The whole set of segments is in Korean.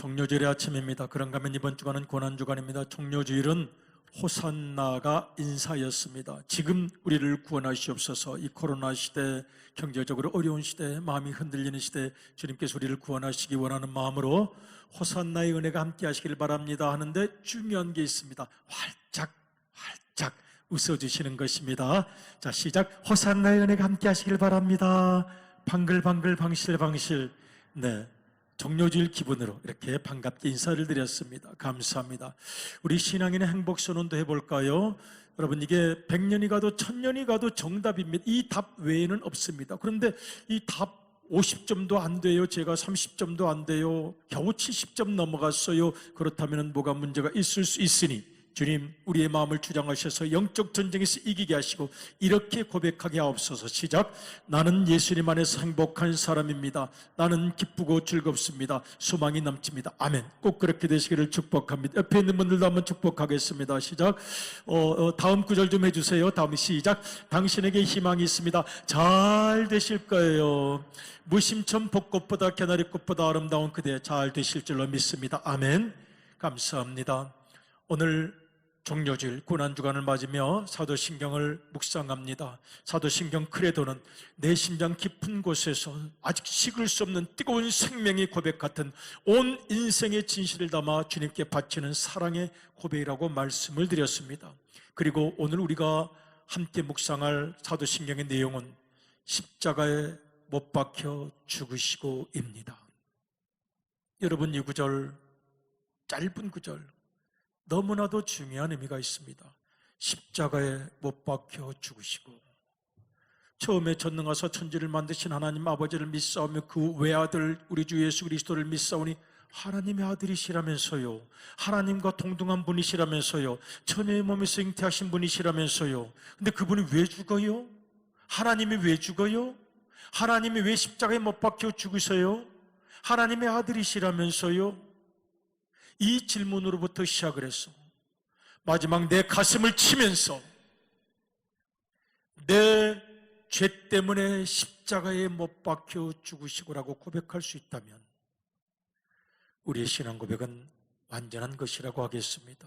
종료주일의 아침입니다. 그런가 하면 이번 주간은 고난주간입니다. 종료주일은 호산나가 인사였습니다. 지금 우리를 구원하시옵소서. 이 코로나 시대, 경제적으로 어려운 시대, 마음이 흔들리는 시대 주님께서 우리를 구원하시기 원하는 마음으로 호산나의 은혜가 함께 하시길 바랍니다 하는데 중요한 게 있습니다. 활짝 웃어주시는 것입니다. 자, 시작. 호산나의 은혜가 함께 하시길 바랍니다. 방글방글 방실방실. 네, 종료주일 기분으로 이렇게 반갑게 인사를 드렸습니다. 감사합니다. 우리 신앙인의 행복선언도 해볼까요? 여러분, 이게 100년이 가도 1000년이 가도 정답입니다. 이 답 외에는 없습니다. 그런데 이 답 50점도 안 돼요. 제가 30점도 안 돼요. 겨우 70점 넘어갔어요. 그렇다면 뭐가 문제가 있을 수 있으니 주님, 우리의 마음을 주장하셔서 영적 전쟁에서 이기게 하시고 이렇게 고백하게 하옵소서. 시작. 나는 예수님 안에서 행복한 사람입니다. 나는 기쁘고 즐겁습니다. 소망이 넘칩니다. 아멘. 꼭 그렇게 되시기를 축복합니다. 옆에 있는 분들도 한번 축복하겠습니다. 시작. 다음 구절 좀 해주세요. 다음 시작. 당신에게 희망이 있습니다. 잘 되실 거예요. 무심천 벚꽃보다 개나리꽃보다 아름다운 그대 잘 되실 줄로 믿습니다. 아멘. 감사합니다. 오늘 종료주일 고난주간을 맞으며 사도신경을 묵상합니다. 사도신경 크레도는 내 심장 깊은 곳에서 아직 식을 수 없는 뜨거운 생명의 고백 같은 온 인생의 진실을 담아 주님께 바치는 사랑의 고백이라고 말씀을 드렸습니다. 그리고 오늘 우리가 함께 묵상할 사도신경의 내용은 십자가에 못 박혀 죽으시고입니다. 여러분, 이 구절, 짧은 구절 너무나도 중요한 의미가 있습니다. 십자가에 못 박혀 죽으시고, 처음에 전능하사 천지를 만드신 하나님 아버지를 믿사오며 그 외아들 우리 주 예수 그리스도를 믿사오니 하나님의 아들이시라면서요, 하나님과 동등한 분이시라면서요, 처녀의 몸에서 잉태하신 분이시라면서요. 근데 그분이 왜 죽어요? 하나님이 왜 죽어요? 하나님이 왜 십자가에 못 박혀 죽으세요? 하나님의 아들이시라면서요. 이 질문으로부터 시작을 해서 마지막 내 가슴을 치면서 내 죄 때문에 십자가에 못 박혀 죽으시고라고 고백할 수 있다면 우리의 신앙 고백은 완전한 것이라고 하겠습니다.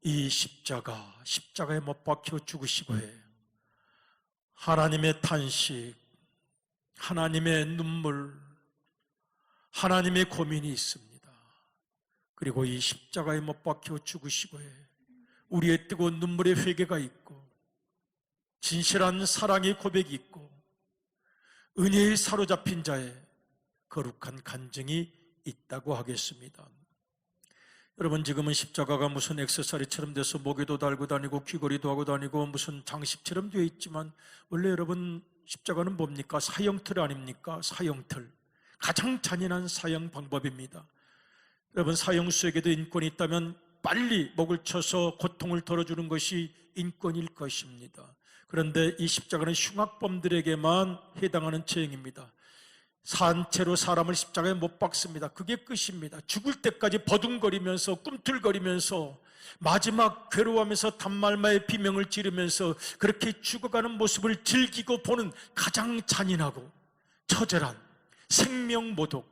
이 십자가에 못 박혀 죽으시고에 하나님의 탄식, 하나님의 눈물, 하나님의 고민이 있습니다. 그리고 이 십자가에 못 박혀 죽으시고에 우리의 뜨거운 눈물의 회개가 있고 진실한 사랑의 고백이 있고 은혜에 사로잡힌 자의 거룩한 간증이 있다고 하겠습니다. 여러분, 지금은 십자가가 무슨 액세서리처럼 돼서 목에도 달고 다니고 귀걸이도 하고 다니고 무슨 장식처럼 되어 있지만 원래 여러분, 십자가는 뭡니까? 사형틀 아닙니까? 사형틀. 가장 잔인한 사형 방법입니다. 여러분, 사형수에게도 인권이 있다면 빨리 목을 쳐서 고통을 덜어주는 것이 인권일 것입니다. 그런데 이 십자가는 흉악범들에게만 해당하는 죄행입니다. 산채로 사람을 십자가에 못 박습니다. 그게 끝입니다. 죽을 때까지 버둥거리면서 꿈틀거리면서 마지막 괴로워하면서 단말마의 비명을 지르면서 그렇게 죽어가는 모습을 즐기고 보는 가장 잔인하고 처절한 생명모독,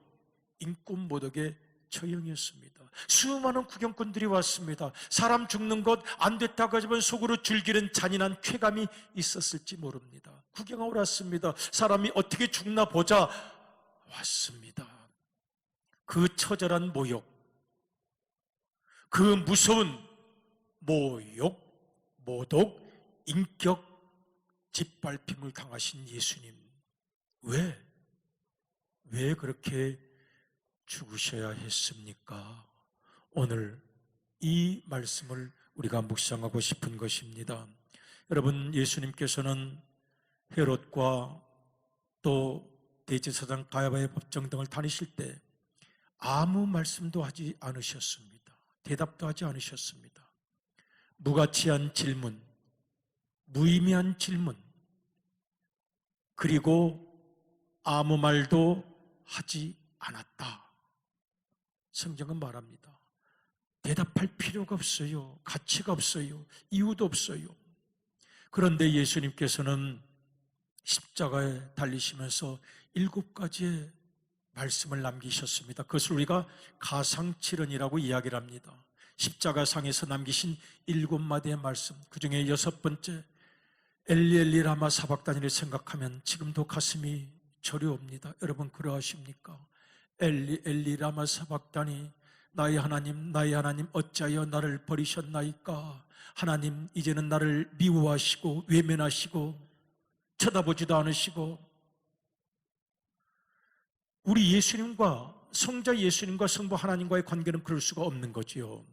인권모독의 처형이었습니다. 수많은 구경꾼들이 왔습니다. 사람 죽는 것 안 됐다고 하지만 속으로 즐기는 잔인한 쾌감이 있었을지 모릅니다. 구경하러 왔습니다. 사람이 어떻게 죽나 보자 왔습니다. 그 처절한 모욕, 그 무서운 모욕, 모독, 인격 짓밟힘을 당하신 예수님, 왜 그렇게 죽으셔야 했습니까? 오늘 이 말씀을 우리가 묵상하고 싶은 것입니다. 여러분, 예수님께서는 헤롯과 또 대제사장 가야바의 법정 등을 다니실 때 아무 말씀도 하지 않으셨습니다. 대답도 하지 않으셨습니다. 무가치한 질문, 무의미한 질문, 그리고 아무 말도 하지 않았다. 성경은 말합니다. 대답할 필요가 없어요. 가치가 없어요. 이유도 없어요. 그런데 예수님께서는 십자가에 달리시면서 7가지의 말씀을 남기셨습니다. 그것을 우리가 가상칠언이라고 이야기를 합니다. 십자가상에서 남기신 7마디의 말씀, 그 중에 6번째 엘리 엘리 라마 사박다니를 생각하면 지금도 가슴이 저려옵니다. 여러분 그러하십니까? 엘리 엘리 라마 사박다니, 나의 하나님 어찌하여 나를 버리셨나이까? 하나님 이제는 나를 미워하시고 외면하시고 쳐다보지도 않으시고. 우리 예수님과 성자 예수님과 성부 하나님과의 관계는 그럴 수가 없는 거지요.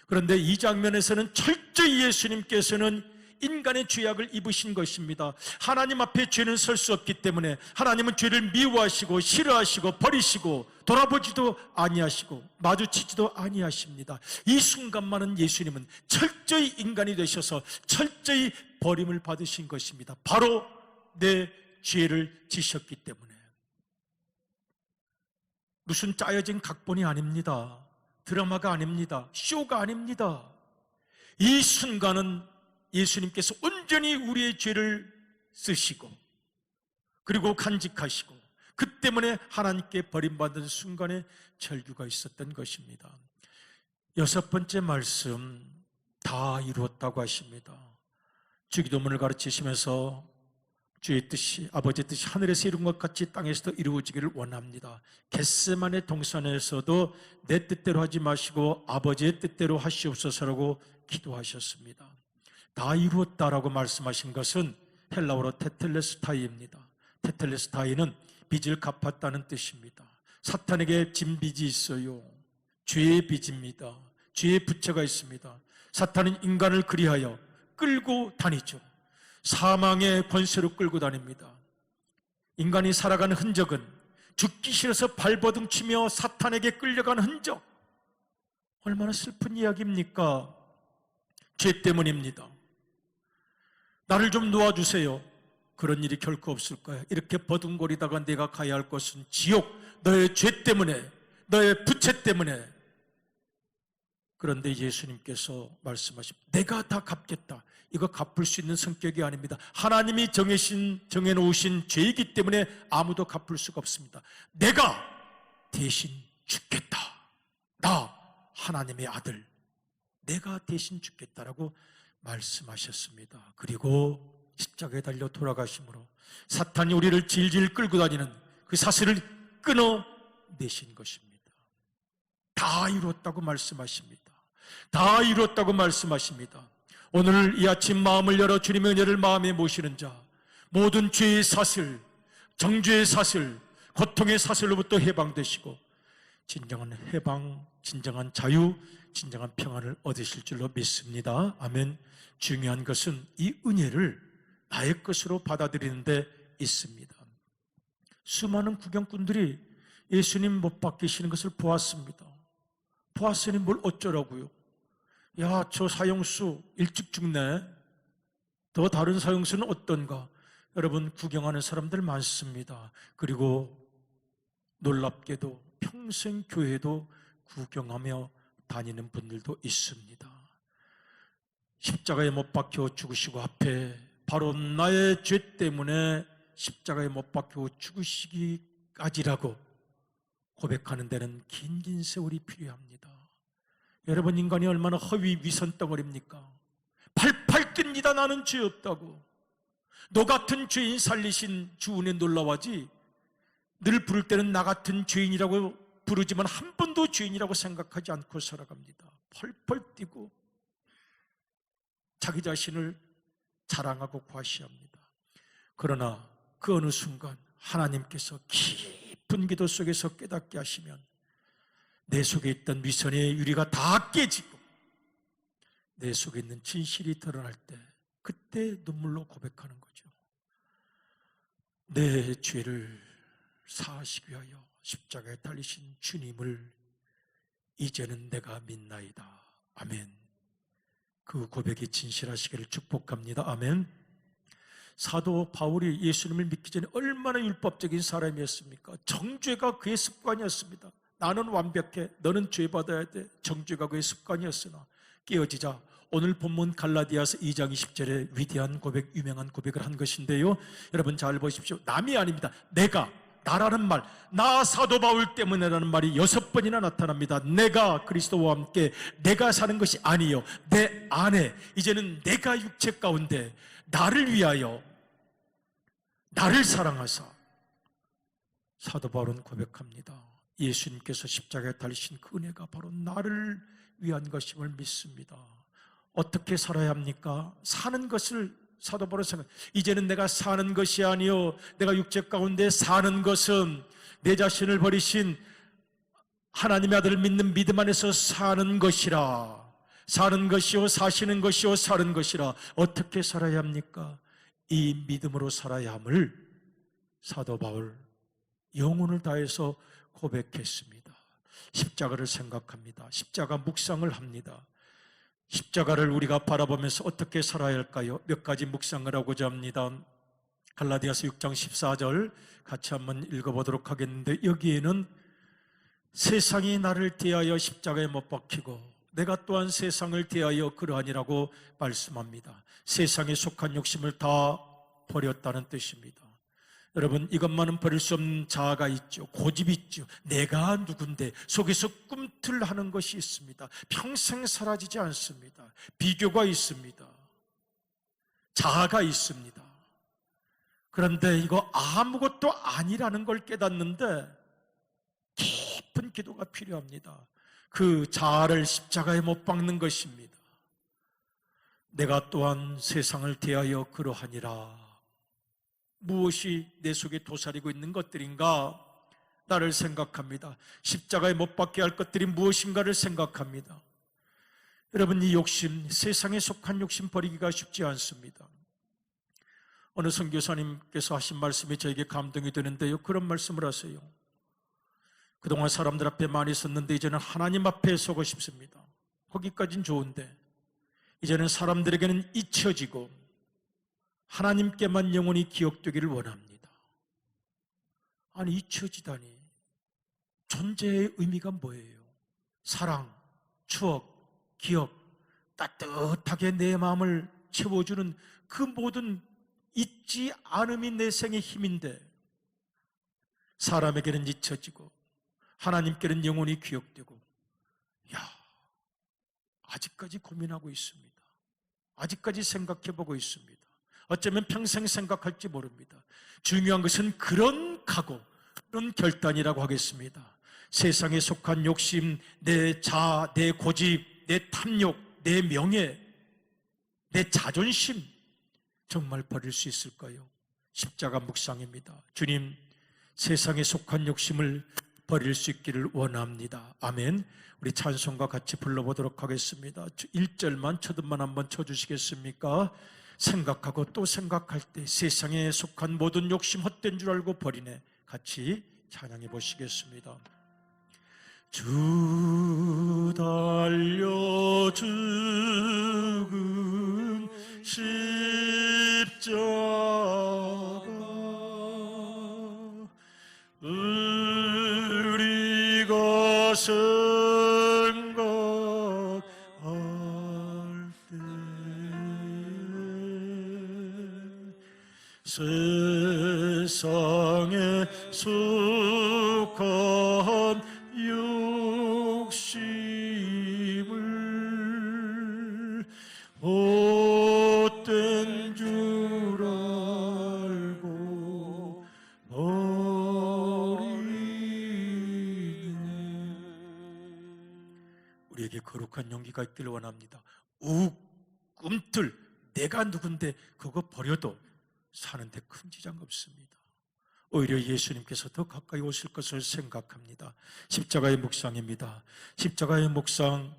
그런데 이 장면에서는 철저히 예수님께서는 인간의 죄악을 입으신 것입니다. 하나님 앞에 죄는 설 수 없기 때문에 하나님은 죄를 미워하시고 싫어하시고 버리시고 돌아보지도 아니하시고 마주치지도 아니하십니다. 이 순간만은 예수님은 철저히 인간이 되셔서 철저히 버림을 받으신 것입니다. 바로 내 죄를 지셨기 때문에. 무슨 짜여진 각본이 아닙니다. 드라마가 아닙니다. 쇼가 아닙니다. 이 순간은 예수님께서 온전히 우리의 죄를 쓰시고 그리고 간직하시고 그 때문에 하나님께 버림받은 순간에 절규가 있었던 것입니다. 6번째 말씀, 다 이루었다고 하십니다. 주기도문을 가르치시면서 주의 뜻이, 아버지의 뜻이 하늘에서 이룬 것 같이 땅에서도 이루어지기를 원합니다. 겟세마네 동산에서도 내 뜻대로 하지 마시고 아버지의 뜻대로 하시옵소서라고 기도하셨습니다. 다 이루었다라고 말씀하신 것은 헬라어로 테텔레스타이입니다. 테텔레스타이는 빚을 갚았다는 뜻입니다. 사탄에게 진 빚이 있어요. 죄의 빚입니다. 죄의 부채가 있습니다. 사탄은 인간을 그리하여 끌고 다니죠. 사망의 권세로 끌고 다닙니다. 인간이 살아가는 흔적은 죽기 싫어서 발버둥치며 사탄에게 끌려간 흔적. 얼마나 슬픈 이야기입니까? 죄 때문입니다. 나를 좀 놓아주세요. 그런 일이 결코 없을 거야. 이렇게 버둥거리다가 내가 가야 할 것은 지옥, 너의 죄 때문에, 너의 부채 때문에. 그런데 예수님께서 말씀하십니다. 내가 다 갚겠다. 이거 갚을 수 있는 성격이 아닙니다. 하나님이 정해놓으신 죄이기 때문에 아무도 갚을 수가 없습니다. 내가 대신 죽겠다. 나 하나님의 아들, 내가 대신 죽겠다라고 말씀하셨습니다. 그리고 십자가에 달려 돌아가심으로 사탄이 우리를 질질 끌고 다니는 그 사슬을 끊어내신 것입니다. 다 이루었다고 말씀하십니다. 다 이루었다고 말씀하십니다. 오늘 이 아침 마음을 열어 주님의 은혜를 마음에 모시는 자, 모든 죄의 사슬, 정죄의 사슬, 고통의 사슬로부터 해방되시고 진정한 해방, 진정한 자유, 진정한 평안을 얻으실 줄로 믿습니다. 아멘. 중요한 것은 이 은혜를 나의 것으로 받아들이는 데 있습니다. 수많은 구경꾼들이 예수님 못 박히시는 것을 보았습니다. 보았으니 뭘 어쩌라고요? 야, 저 사형수 일찍 죽네. 더 다른 사형수는 어떤가? 여러분, 구경하는 사람들 많습니다. 그리고 놀랍게도 평생 교회도 구경하며 다니는 분들도 있습니다. 십자가에 못 박혀 죽으시고 앞에 바로 나의 죄 때문에 십자가에 못 박혀 죽으시기까지라고 고백하는 데는 긴 세월이 필요합니다. 여러분, 인간이 얼마나 허위 위선 덩어리입니까? 팔팔 뜁니다. 나는 죄 없다고. 너 같은 죄인 살리신 주 은혜 놀라워하지, 늘 부를 때는 나 같은 죄인이라고 부르지만 한 번도 죄인이라고 생각하지 않고 살아갑니다. 펄펄 뛰고 자기 자신을 자랑하고 과시합니다. 그러나 그 어느 순간 하나님께서 깊은 기도 속에서 깨닫게 하시면 내 속에 있던 위선의 유리가 다 깨지고 내 속에 있는 진실이 드러날 때, 그때 눈물로 고백하는 거죠. 내 죄를 사하시기 위하여 십자가에 달리신 주님을 이제는 내가 믿나이다. 아멘. 그 고백이 진실하시기를 축복합니다. 아멘. 사도 바울이 예수님을 믿기 전에 얼마나 율법적인 사람이었습니까? 정죄가 그의 습관이었습니다. 나는 완벽해, 너는 죄받아야 돼. 정죄가 그의 습관이었으나 깨어지자 오늘 본문 갈라디아서 2장 20절에 위대한 고백, 유명한 고백을 한 것인데요, 여러분 잘 보십시오. 남이 아닙니다. 내가 나라는 말, 나 사도 바울 때문에라는 말이 6번이나 나타납니다. 내가 그리스도와 함께 내가 사는 것이 아니요 내 안에 이제는 내가 육체 가운데 나를 위하여 나를 사랑하사. 사도 바울은 고백합니다. 예수님께서 십자가에 달리신 그 은혜가 바로 나를 위한 것임을 믿습니다. 어떻게 살아야 합니까? 사는 것을 사도 바울은 생각, 이제는 내가 사는 것이 아니요 내가 육체 가운데 사는 것은 내 자신을 버리신 하나님의 아들을 믿는 믿음 안에서 사는 것이라. 사는 것이요 사시는 것이요 사는 것이라. 어떻게 살아야 합니까? 이 믿음으로 살아야 함을 사도 바울 영혼을 다해서 고백했습니다. 십자가를 생각합니다. 십자가 묵상을 합니다. 십자가를 우리가 바라보면서 어떻게 살아야 할까요? 몇 가지 묵상을 하고자 합니다. 갈라디아서 6장 14절 같이 한번 읽어보도록 하겠는데, 여기에는 세상이 나를 대하여 십자가에 못 박히고 내가 또한 세상을 대하여 그러하니라고 말씀합니다. 세상에 속한 욕심을 다 버렸다는 뜻입니다. 여러분, 이것만은 버릴 수 없는 자아가 있죠. 고집이 있죠. 내가 누군데 속에서 꿈틀하는 것이 있습니다. 평생 사라지지 않습니다. 비교가 있습니다. 자아가 있습니다. 그런데 이거 아무것도 아니라는 걸 깨닫는데 깊은 기도가 필요합니다. 그 자아를 십자가에 못 박는 것입니다. 내가 또한 세상을 대하여 그러하니라. 무엇이 내 속에 도사리고 있는 것들인가? 나를 생각합니다. 십자가에 못 박게 할 것들이 무엇인가를 생각합니다. 여러분, 이 욕심, 세상에 속한 욕심 버리기가 쉽지 않습니다. 어느 선교사님께서 하신 말씀이 저에게 감동이 되는데요, 그런 말씀을 하세요. 그동안 사람들 앞에 많이 섰는데 이제는 하나님 앞에 서고 싶습니다. 거기까진 좋은데 이제는 사람들에게는 잊혀지고 하나님께만 영원히 기억되기를 원합니다. 아니, 잊혀지다니. 존재의 의미가 뭐예요? 사랑, 추억, 기억, 따뜻하게 내 마음을 채워주는 그 모든 잊지 않음이 내 생의 힘인데 사람에게는 잊혀지고 하나님께는 영원히 기억되고, 아직까지 고민하고 있습니다. 아직까지 생각해보고 있습니다. 어쩌면 평생 생각할지 모릅니다. 중요한 것은 그런 각오, 그런 결단이라고 하겠습니다. 세상에 속한 욕심, 내 자아, 내 고집, 내 탐욕, 내 명예, 내 자존심 정말 버릴 수 있을까요? 십자가 묵상입니다. 주님, 세상에 속한 욕심을 버릴 수 있기를 원합니다. 아멘. 우리 찬송과 같이 불러보도록 하겠습니다. 1절만 초음만 한번 쳐주시겠습니까? 생각하고 또 생각할 때 세상에 속한 모든 욕심 헛된 줄 알고 버리네. 같이 찬양해 보시겠습니다. 주 달려 죽은 십자가 우리가 생각할 때 세상에 속한 욕심을 헛된 줄 알고 버리네. 우리에게 거룩한 용기가 있기를 원합니다. 꿈틀 내가 누군데 그거 버려도 사는데 큰 지장 없습니다. 오히려 예수님께서 더 가까이 오실 것을 생각합니다. 십자가의 묵상입니다. 십자가의 묵상,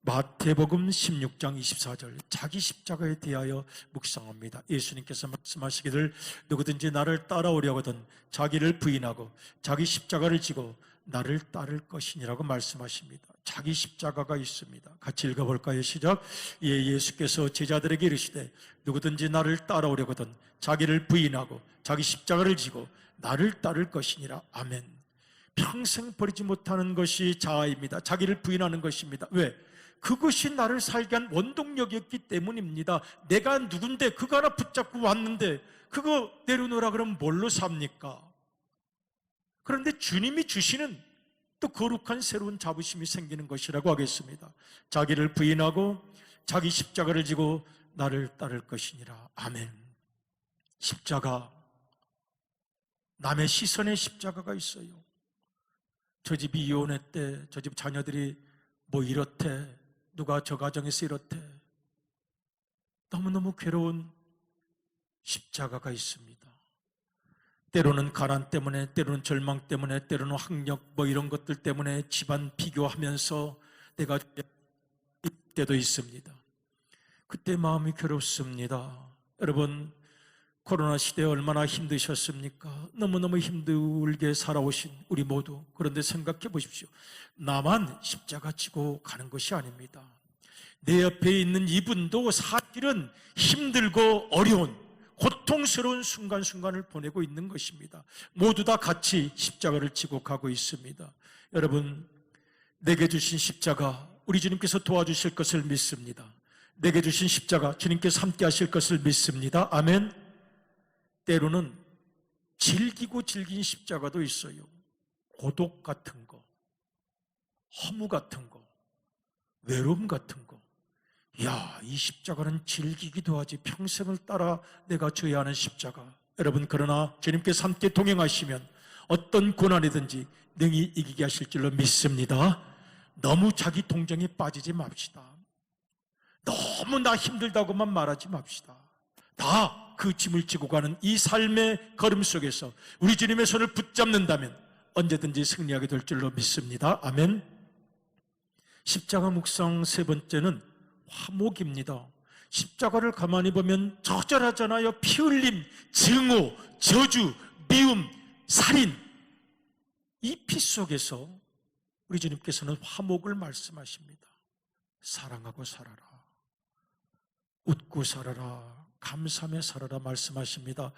마태복음 16장 24절, 자기 십자가에 대하여 묵상합니다. 예수님께서 말씀하시기를 누구든지 나를 따라오려거든 자기를 부인하고 자기 십자가를 지고 나를 따를 것이니라고 말씀하십니다. 자기 십자가가 있습니다. 같이 읽어볼까요? 시작. 예수께서 제자들에게 이르시되 누구든지 나를 따라오려거든 자기를 부인하고 자기 십자가를 지고 나를 따를 것이니라. 아멘. 평생 버리지 못하는 것이 자아입니다. 자기를 부인하는 것입니다. 왜? 그것이 나를 살게 한 원동력이었기 때문입니다. 내가 누군데 그거 하나 붙잡고 왔는데 그거 내려놓으라 그러면 뭘로 삽니까? 그런데 주님이 주시는 또 거룩한 새로운 자부심이 생기는 것이라고 하겠습니다. 자기를 부인하고 자기 십자가를 지고 나를 따를 것이니라. 아멘. 십자가, 남의 시선의 십자가가 있어요. 저 집이 이혼했대, 저 집 자녀들이 뭐 이렇대, 누가 저 가정에서 이렇대. 너무너무 괴로운 십자가가 있습니다. 때로는 가난 때문에, 때로는 절망 때문에, 때로는 학력 뭐 이런 것들 때문에 집안 비교하면서 내가 때도 있습니다. 그때 마음이 괴롭습니다. 여러분, 코로나 시대에 얼마나 힘드셨습니까? 너무너무 힘들게 살아오신 우리 모두. 그런데 생각해 보십시오. 나만 십자가 지고 가는 것이 아닙니다. 내 옆에 있는 이분도 사실은 힘들고 어려운 고통스러운 순간순간을 보내고 있는 것입니다. 모두 다 같이 십자가를 지고 가고 있습니다. 여러분, 내게 주신 십자가 우리 주님께서 도와주실 것을 믿습니다. 내게 주신 십자가 주님께서 함께 하실 것을 믿습니다. 아멘. 때로는 질기고 질긴 십자가도 있어요. 고독 같은 거, 허무 같은 거, 외로움 같은 거. 야, 이 십자가는 질기기도 하지. 평생을 따라 내가 져야 하는 십자가. 여러분, 그러나 주님께서 함께 동행하시면 어떤 고난이든지 능히 이기게 하실 줄로 믿습니다. 너무 자기 동정에 빠지지 맙시다. 너무 나 힘들다고만 말하지 맙시다. 다 그 짐을 지고 가는 이 삶의 걸음 속에서 우리 주님의 손을 붙잡는다면 언제든지 승리하게 될 줄로 믿습니다. 아멘. 십자가 묵상 세 번째는 화목입니다. 십자가를 가만히 보면 적절하잖아요. 피 흘림, 증오, 저주, 미움, 살인. 이 피 속에서 우리 주님께서는 화목을 말씀하십니다. 사랑하고 살아라. 웃고 살아라. 감사하며 살아라 말씀하십니다.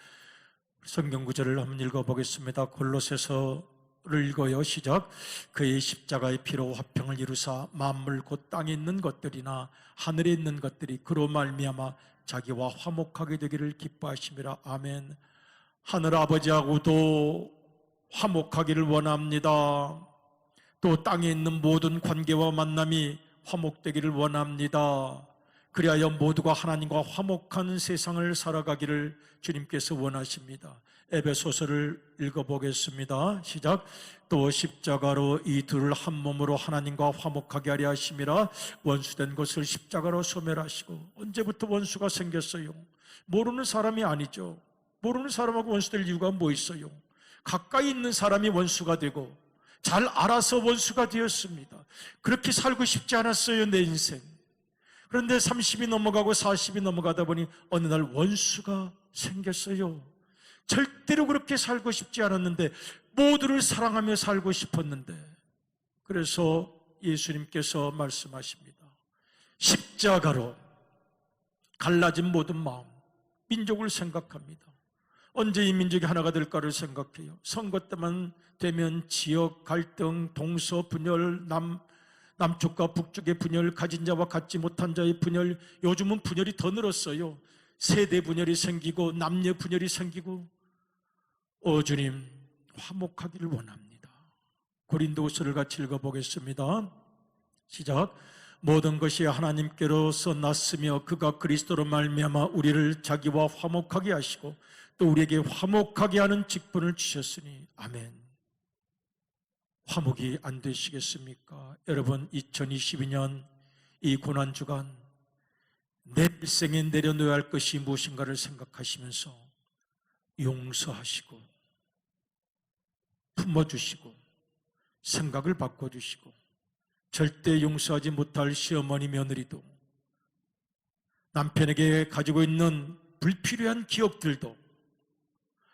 성경 구절을 한번 읽어보겠습니다. 골로새서를 읽어요. 시작. 그의 십자가의 피로 화평을 이루사 만물 곧 땅에 있는 것들이나 하늘에 있는 것들이 그로 말미암아 자기와 화목하게 되기를 기뻐하심이라. 아멘. 하늘 아버지하고도 화목하기를 원합니다. 또 땅에 있는 모든 관계와 만남이 화목되기를 원합니다. 그리하여 모두가 하나님과 화목한 세상을 살아가기를 주님께서 원하십니다. 에베소서를 읽어보겠습니다. 시작. 또 십자가로 이 둘을 한 몸으로 하나님과 화목하게 하려 하심이라. 원수된 것을 십자가로 소멸하시고. 언제부터 원수가 생겼어요? 모르는 사람이 아니죠. 모르는 사람하고 원수될 이유가 뭐 있어요? 가까이 있는 사람이 원수가 되고 잘 알아서 원수가 되었습니다. 그렇게 살고 싶지 않았어요, 내 인생. 그런데 30이 넘어가고 40이 넘어가다 보니 어느 날 원수가 생겼어요. 절대로 그렇게 살고 싶지 않았는데, 모두를 사랑하며 살고 싶었는데, 그래서 예수님께서 말씀하십니다. 십자가로 갈라진 모든 마음, 민족을 생각합니다. 언제 이 민족이 하나가 될까를 생각해요. 선거 때만 되면 지역 갈등, 동서 분열, 남쪽과 북쪽의 분열, 가진 자와 갖지 못한 자의 분열. 요즘은 분열이 더 늘었어요. 세대 분열이 생기고 남녀 분열이 생기고. 주님, 화목하기를 원합니다. 고린도후서를 같이 읽어보겠습니다. 시작. 모든 것이 하나님께로서 났으며 그가 그리스도로 말미암아 우리를 자기와 화목하게 하시고 또 우리에게 화목하게 하는 직분을 주셨으니. 아멘. 화목이 안 되시겠습니까? 여러분, 2022년 이 고난주간 내 일생에 내려놓아야 할 것이 무엇인가를 생각하시면서 용서하시고 품어주시고 생각을 바꿔주시고, 절대 용서하지 못할 시어머니 며느리도, 남편에게 가지고 있는 불필요한 기억들도,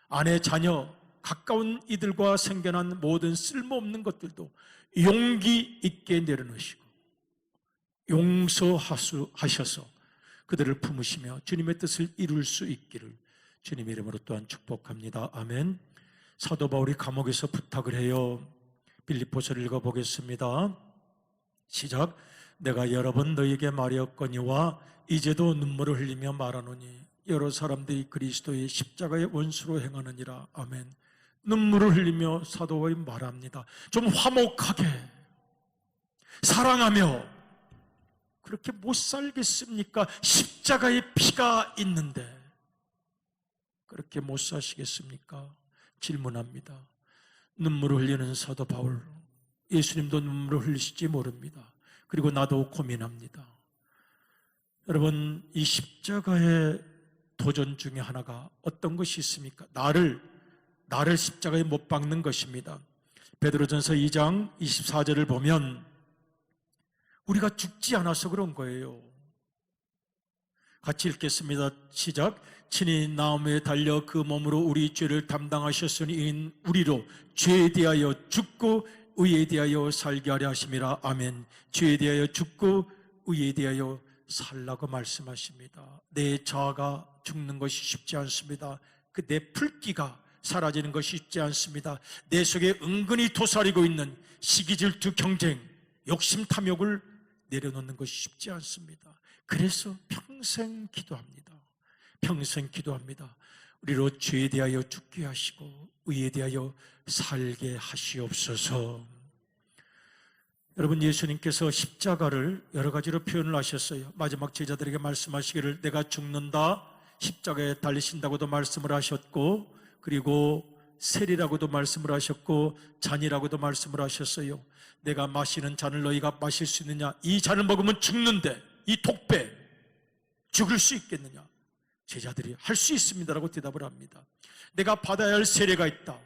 아내 자녀 가까운 이들과 생겨난 모든 쓸모없는 것들도 용기 있게 내려놓으시고 용서하셔서 그들을 품으시며 주님의 뜻을 이룰 수 있기를 주님의 이름으로 또한 축복합니다. 아멘. 사도 바울이 감옥에서 부탁을 해요. 빌립보서를 읽어보겠습니다. 시작. 내가 여러 번 너희에게 말하였거니와 이제도 눈물을 흘리며 말하노니 여러 사람들이 그리스도의 십자가의 원수로 행하느니라. 아멘. 눈물을 흘리며 사도 바울이 말합니다. 좀 화목하게 사랑하며 그렇게 못 살겠습니까? 십자가에 피가 있는데 그렇게 못 사시겠습니까? 질문합니다. 눈물을 흘리는 사도 바울, 예수님도 눈물을 흘리실지 모릅니다. 그리고 나도 고민합니다. 여러분, 이 십자가의 도전 중에 하나가 어떤 것이 있습니까? 나를 십자가에 못 박는 것입니다. 베드로전서 2장 24절을 보면 우리가 죽지 않아서 그런 거예요. 같이 읽겠습니다. 시작. 친히 나무에 달려 그 몸으로 우리 죄를 담당하셨으니 우리로 죄에 대하여 죽고 의에 대하여 살게 하려 하심이라. 아멘. 죄에 대하여 죽고 의에 대하여 살라고 말씀하십니다. 내 자아가 죽는 것이 쉽지 않습니다. 그 내 풀기가 사라지는 것이 쉽지 않습니다. 내 속에 은근히 도사리고 있는 시기, 질투, 경쟁, 욕심, 탐욕을 내려놓는 것이 쉽지 않습니다. 그래서 평생 기도합니다. 평생 기도합니다. 우리로 죄에 대하여 죽게 하시고 의에 대하여 살게 하시옵소서. 여러분, 예수님께서 십자가를 여러 가지로 표현을 하셨어요. 마지막 제자들에게 말씀하시기를 내가 죽는다, 십자가에 달리신다고도 말씀을 하셨고, 그리고 세리라고도 말씀을 하셨고, 잔이라고도 말씀을 하셨어요. 내가 마시는 잔을 너희가 마실 수 있느냐? 이 잔을 먹으면 죽는데 이 독배 죽을 수 있겠느냐? 제자들이 할 수 있습니다라고 대답을 합니다. 내가 받아야 할 세례가 있다.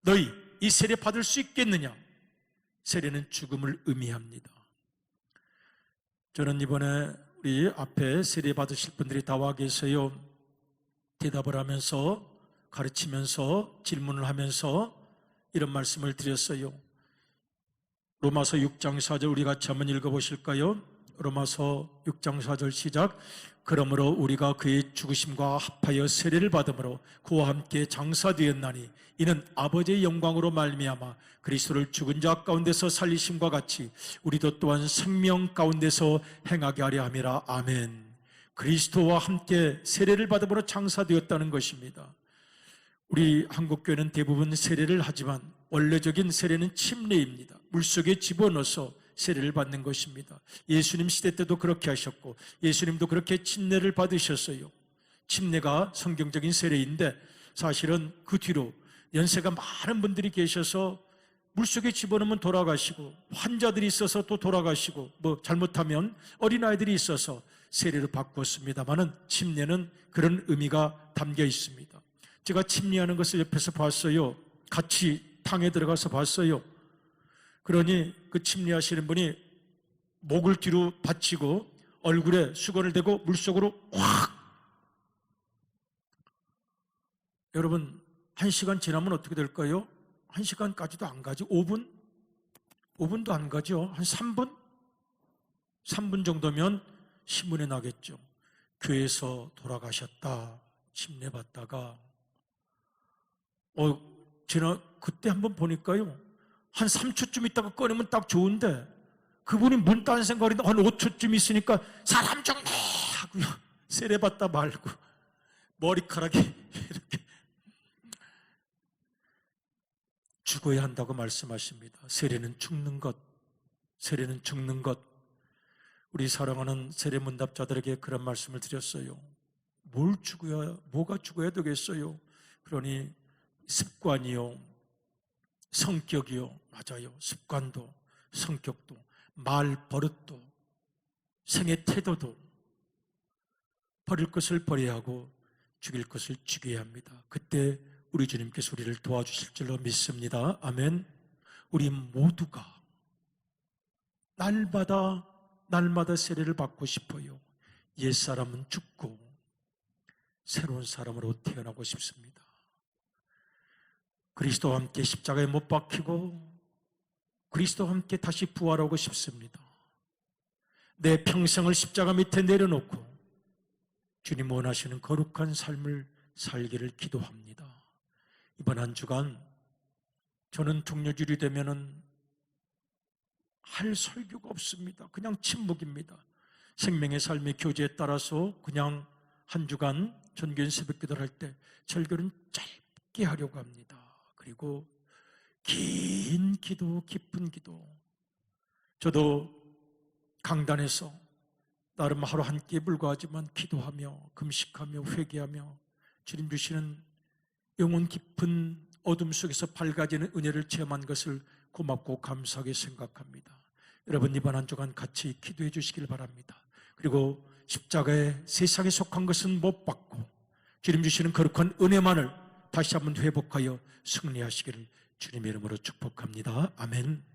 너희 이 세례 받을 수 있겠느냐? 세례는 죽음을 의미합니다. 저는 이번에 우리 앞에 세례 받으실 분들이 다 와 계세요. 대답을 하면서, 가르치면서, 질문을 하면서 이런 말씀을 드렸어요. 로마서 6장 4절 우리 같이 한번 읽어보실까요? 로마서 6장 4절 시작. 그러므로 우리가 그의 죽으심과 합하여 세례를 받음으로 그와 함께 장사되었나니 이는 아버지의 영광으로 말미암아 그리스도를 죽은 자 가운데서 살리심과 같이 우리도 또한 생명 가운데서 행하게 하려 함이라. 아멘. 그리스도와 함께 세례를 받음으로 장사되었다는 것입니다. 우리 한국교회는 대부분 세례를 하지만 원래적인 세례는 침례입니다. 물속에 집어넣어서 세례를 받는 것입니다. 예수님 시대 때도 그렇게 하셨고 예수님도 그렇게 침례를 받으셨어요. 침례가 성경적인 세례인데 사실은 그 뒤로 연세가 많은 분들이 계셔서 물속에 집어넣으면 돌아가시고 환자들이 있어서 또 돌아가시고 잘못하면 어린아이들이 있어서 세례를 바꾸었습니다마는 침례는 그런 의미가 담겨 있습니다. 제가 침례하는 것을 옆에서 봤어요. 같이 탕에 들어가서 봤어요. 그러니 그 침례하시는 분이 목을 뒤로 받치고 얼굴에 수건을 대고 물속으로 확. 여러분, 1시간 지나면 어떻게 될까요? 1시간까지도 안 가지. 5분? 5분도 안 가죠. 한 3분? 3분 정도면 신문에 나겠죠. 교회에서 돌아가셨다. 침례받다가. 제가 그때 한번 보니까요. 한 3초쯤 있다가 꺼내면 딱 좋은데 그분이 문 딴 생각인데 한 5초쯤 있으니까 사람 좀 내 하고요. 세례받다 말고 머리카락이 이렇게 죽어야 한다고 말씀하십니다. 세례는 죽는 것, 세례는 죽는 것. 우리 사랑하는 세례문답자들에게 그런 말씀을 드렸어요. 뭐가 죽어야 되겠어요? 그러니 습관이요, 성격이요. 맞아요. 습관도, 성격도, 말 버릇도, 생의 태도도 버릴 것을 버려야 하고 죽일 것을 죽여야 합니다. 그때 우리 주님께서 우리를 도와주실 줄로 믿습니다. 아멘. 우리 모두가 날마다 세례를 받고 싶어요. 옛사람은 죽고 새로운 사람으로 태어나고 싶습니다. 그리스도와 함께 십자가에 못 박히고 그리스도와 함께 다시 부활하고 싶습니다. 내 평생을 십자가 밑에 내려놓고 주님 원하시는 거룩한 삶을 살기를 기도합니다. 이번 한 주간 저는 종료주일이 되면은 할 설교가 없습니다. 그냥 침묵입니다. 생명의 삶의 교제에 따라서 그냥 한 주간 전교인 새벽기도를 할 때 설교는 짧게 함께 하려고 합니다. 그리고 긴 기도, 깊은 기도. 저도 강단에서 나름 하루 한 끼에 불과하지만 기도하며 금식하며 회개하며 주님 주시는 영혼 깊은 어둠 속에서 밝아지는 은혜를 체험한 것을 고맙고 감사하게 생각합니다. 여러분 이번 한 주간 같이 기도해 주시길 바랍니다. 그리고 십자가에 세상에 속한 것은 못 받고 주님 주시는 거룩한 은혜만을 다시 한번 회복하여 승리하시기를 주님의 이름으로 축복합니다. 아멘.